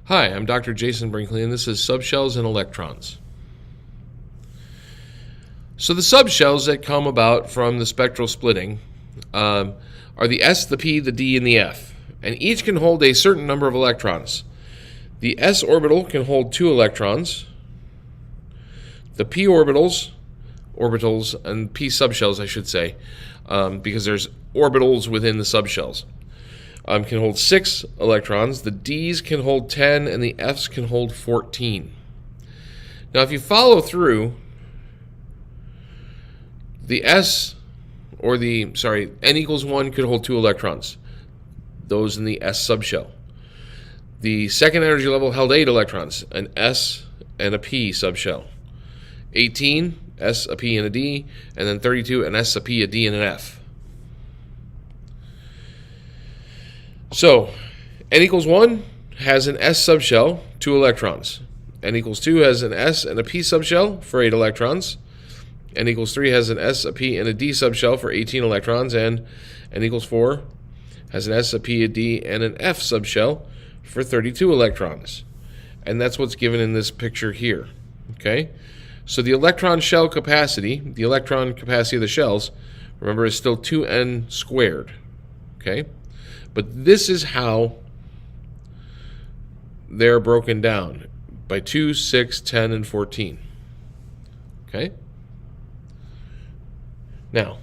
Hi, I'm Dr. Jason Brinkley, and this is Subshells and Electrons. So the subshells that come about from the spectral splitting are the S, the P, the D, and the F, and each can hold a certain number of electrons. The S orbital can hold 2 electrons. The P orbitals, and P subshells, I should say, because there's orbitals within the subshells, can hold 6 electrons. The D's can hold 10, and the F's can hold 14. Now, if you follow through, the N equals 1 could hold 2 electrons, those in the S subshell. The second energy level held 8 electrons, an S and a P subshell. 18, S, a P, and a D, and then 32, an S, a P, a D, and an F. So, N equals 1 has an S subshell, 2 electrons. N equals 2 has an S and a P subshell for 8 electrons. N equals 3 has an S, a P, and a D subshell for 18 electrons. And N equals 4 has an S, a P, a D, and an F subshell for 32 electrons. And that's what's given in this picture here. Okay? So the electron shell capacity, the electron capacity of the shells, remember, is still 2n squared. Okay? But this is how they're broken down by 2, 6, 10, and 14. Okay? Now,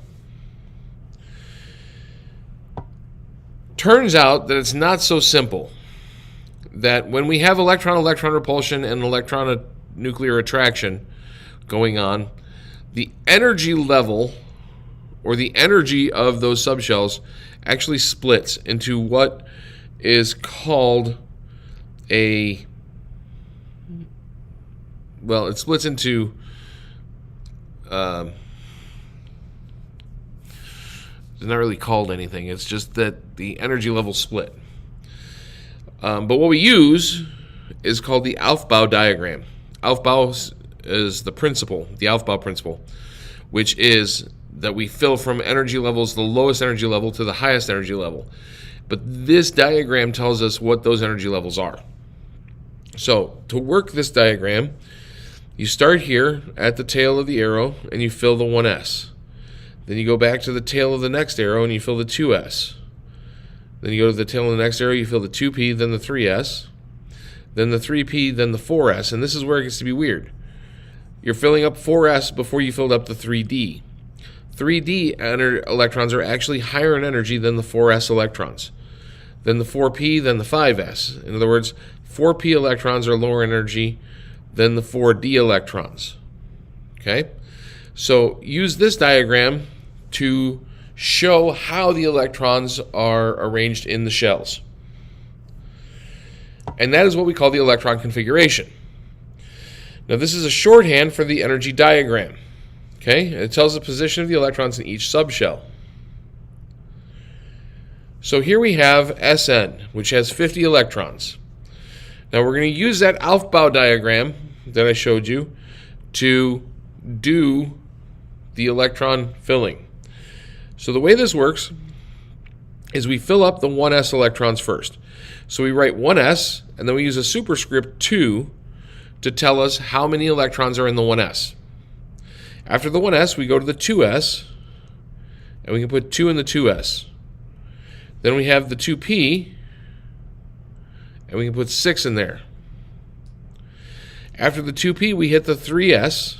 turns out that it's not so simple. That when we have electron-electron repulsion and electron-nuclear attraction going on, the energy level, or the energy of those subshells, actually splits into what is called it splits into it's not really called anything. It's just that the energy levels split. But what we use is called the Aufbau diagram. Aufbau is the principle, the Aufbau principle, which is that we fill from energy levels, the lowest energy level to the highest energy level. But this diagram tells us what those energy levels are. So to work this diagram, you start here at the tail of the arrow and you fill the 1s. Then you go back to the tail of the next arrow and you fill the 2s. Then you go to the tail of the next arrow, you fill the 2p, then the 3s, then the 3p, then the 4s. And this is where it gets to be weird. You're filling up 4s before you filled up the 3d. 3d electrons are actually higher in energy than the 4s electrons. Then the 4p, then the 5s. In other words, 4p electrons are lower energy than the 4d electrons. Okay? So use this diagram to show how the electrons are arranged in the shells. And that is what we call the electron configuration. Now this is a shorthand for the energy diagram. Okay? It tells the position of the electrons in each subshell. So here we have Sn, which has 50 electrons. Now we're going to use that Aufbau diagram that I showed you to do the electron filling. So the way this works is we fill up the 1s electrons first. So we write 1s, and then we use a superscript 2 to tell us how many electrons are in the 1s. After the 1s, we go to the 2s, and we can put 2 in the 2s. Then we have the 2p, and we can put 6 in there. After the 2p, we hit the 3s,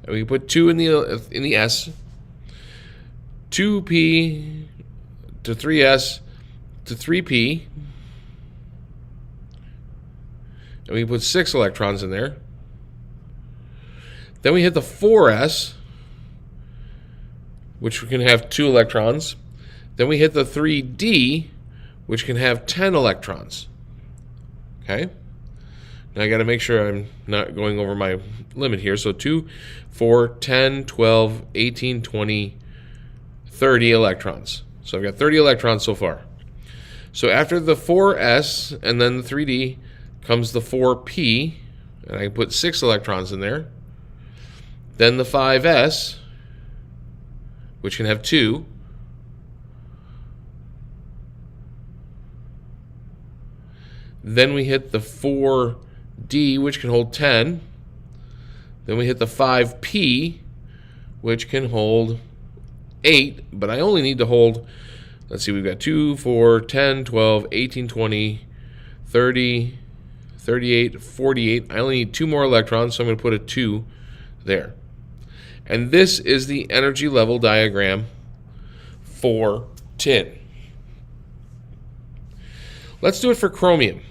and we can put 2 in the s, 2p to 3s to 3p, and we can put 6 electrons in there. Then we hit the 4s, which can have 2 electrons. Then we hit the 3d, which can have 10 electrons. Okay? Now I got to make sure I'm not going over my limit here. So 2, 4, 10, 12, 18, 20, 30 electrons. So I've got 30 electrons so far. So after the 4s and then the 3d comes the 4p, and I can put 6 electrons in there. Then the 5s, which can have 2. Then we hit the 4d, which can hold 10. Then we hit the 5p, which can hold 8, but I only need to hold, let's see, we've got 2, 4, 10, 12, 18, 20, 30, 38, 48. I only need 2 more electrons, so I'm going to put a 2 there. And this is the energy level diagram for tin. Let's do it for chromium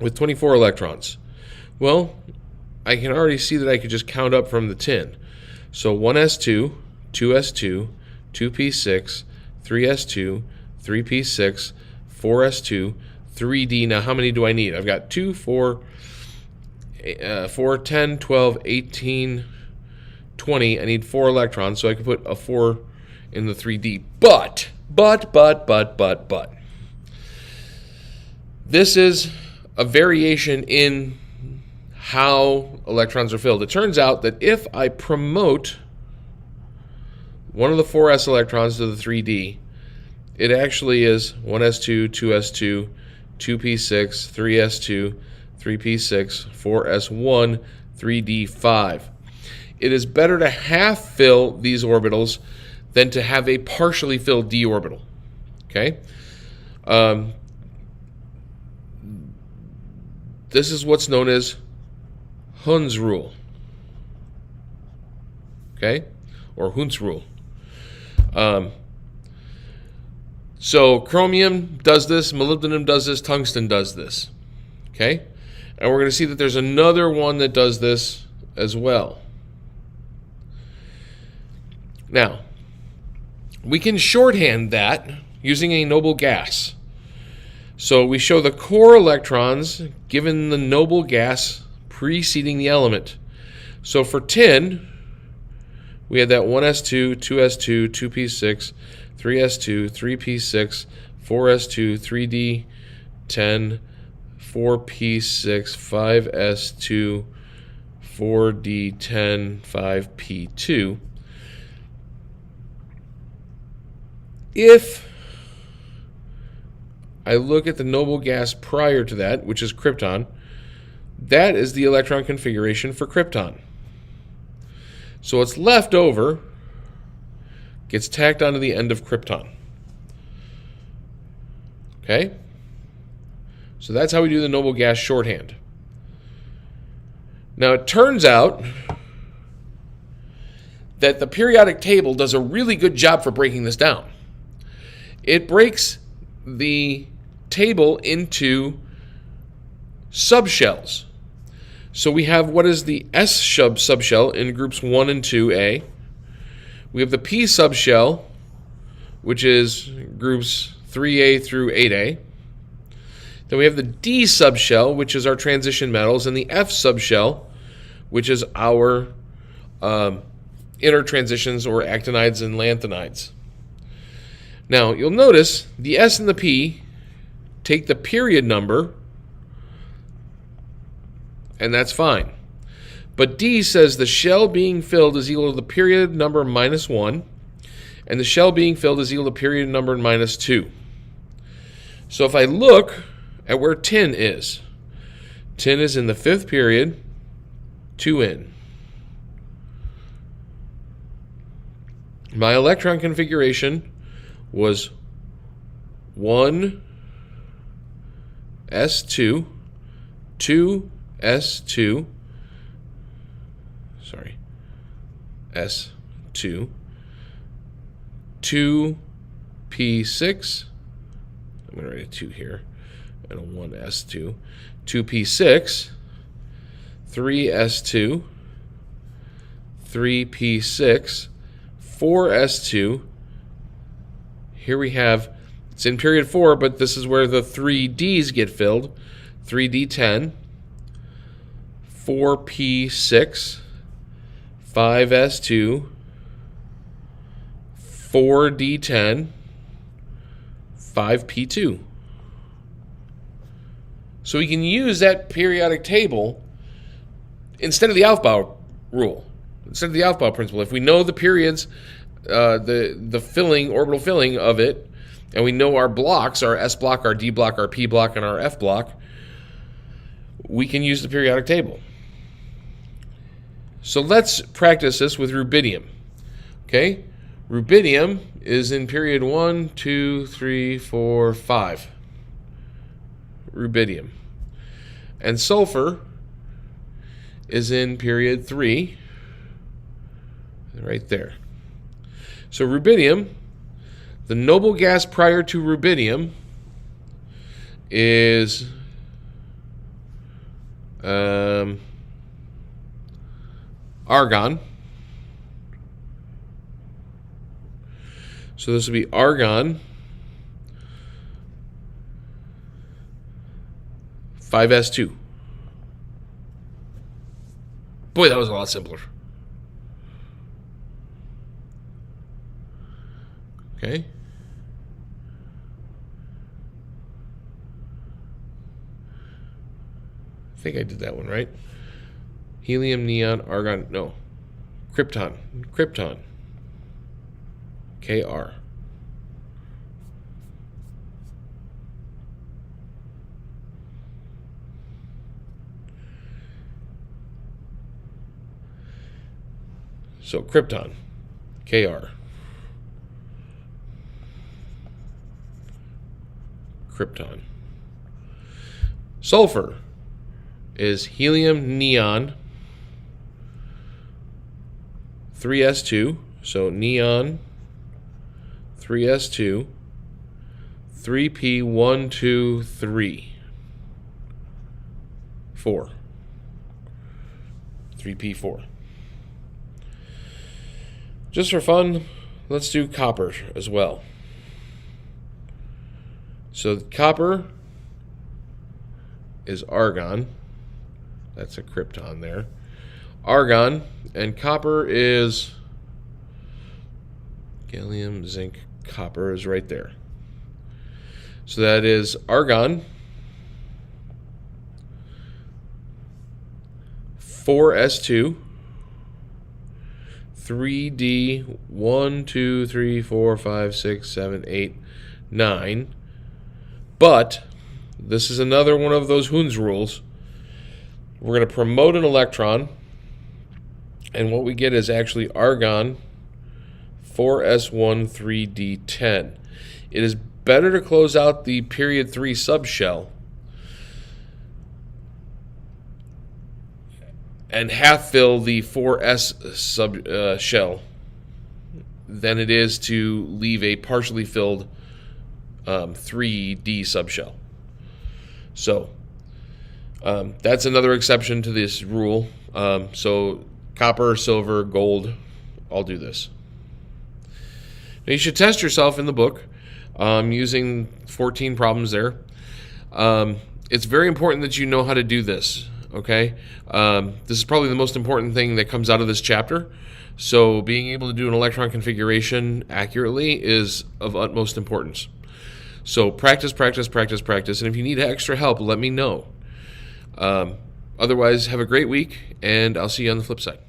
with 24 electrons. Well, I can already see that I could just count up from the tin. So 1s2, 2s2, 2p6, 3s2, 3p6, 4s2, 3d. Now, how many do I need? I've got 2, 4, 10, 12, 18, 20. I need 4 electrons, so I can put a 4 in the 3d. But. This is a variation in how electrons are filled. It turns out that if I promote one of the 4s electrons to the 3d, it actually is 1s2, 2s2, 2p6, 3s2, 3p6, 4s1, 3d5. It is better to half fill these orbitals than to have a partially filled d orbital. Okay? This is what's known as Hund's rule. Okay? Or Hund's rule. So chromium does this, molybdenum does this, tungsten does this. Okay? And we're going to see that there's another one that does this as well. Now, we can shorthand that using a noble gas. So we show the core electrons given the noble gas preceding the element. So for tin, we had that 1s2, 2s2, 2p6, 3s2, 3p6, 4s2, 3d10, 4p6, 5s2, 4d10, 5p2. If I look at the noble gas prior to that, which is krypton, that is the electron configuration for krypton. So what's left over gets tacked onto the end of krypton. Okay? So that's how we do the noble gas shorthand. Now it turns out that the periodic table does a really good job for breaking this down. It breaks the table into subshells. So we have what is the S subshell in groups 1 and 2A. We have the P subshell, which is groups 3A through 8A. Then we have the D subshell, which is our transition metals, and the F subshell, which is our inner transitions or actinides and lanthanides. Now, you'll notice the S and the P take the period number, and that's fine. But D says the shell being filled is equal to the period number minus 1, and the shell being filled is equal to period number minus 2. So if I look at where tin is in the 5th period, 2 in. My electron configuration was 1 S2, 2 S2, S2, 2 P6, I'm going to write a 2 here, and a 1 S2, 2 P6, 3 S2, 3 P6, 4 S2. Here we have, it's in period 4, but this is where the 3Ds get filled. 3D10, 4P6, 5S2, 4D10, 5P2. So we can use that periodic table instead of the Aufbau rule, instead of the Aufbau principle. If we know the periods, the filling, orbital filling of it, and we know our blocks, our S block, our D block, our P block, and our F block, we can use the periodic table. So let's practice this with rubidium. Okay? Rubidium is in period 1, 2, 3, 4, 5. Rubidium. And sulfur is in period 3, right there. So rubidium, the noble gas prior to rubidium is argon. So this would be argon 5s2. Boy, that was a lot simpler. Okay. I think I did that one right. Helium, neon, argon, no. Krypton. Krypton. Kr. So krypton. Kr. Krypton. Sulfur is helium, neon, 3s2, so neon, 3s2, 3p1, 2, 3, 4, 3p4. Just for fun, let's do copper as well. So copper is argon. That's a krypton there. Argon, and copper is gallium, zinc, copper is right there. So that is argon, 4s2, 3d, 1, 2, 3, 4, 5, 6, 7, 8, 9. But this is another one of those Hund's rules. We're going to promote an electron, and what we get is actually argon 4s1 3d10. It is better to close out the period 3 subshell and half fill the 4s shell than it is to leave a partially filled 3D subshell. So that's another exception to this rule. So copper, silver, gold, all do this. Now you should test yourself in the book using 14 problems there. It's very important that you know how to do this. Okay, this is probably the most important thing that comes out of this chapter. So being able to do an electron configuration accurately is of utmost importance. So practice, practice, practice, practice. And if you need extra help, let me know. Otherwise, have a great week, and I'll see you on the flip side.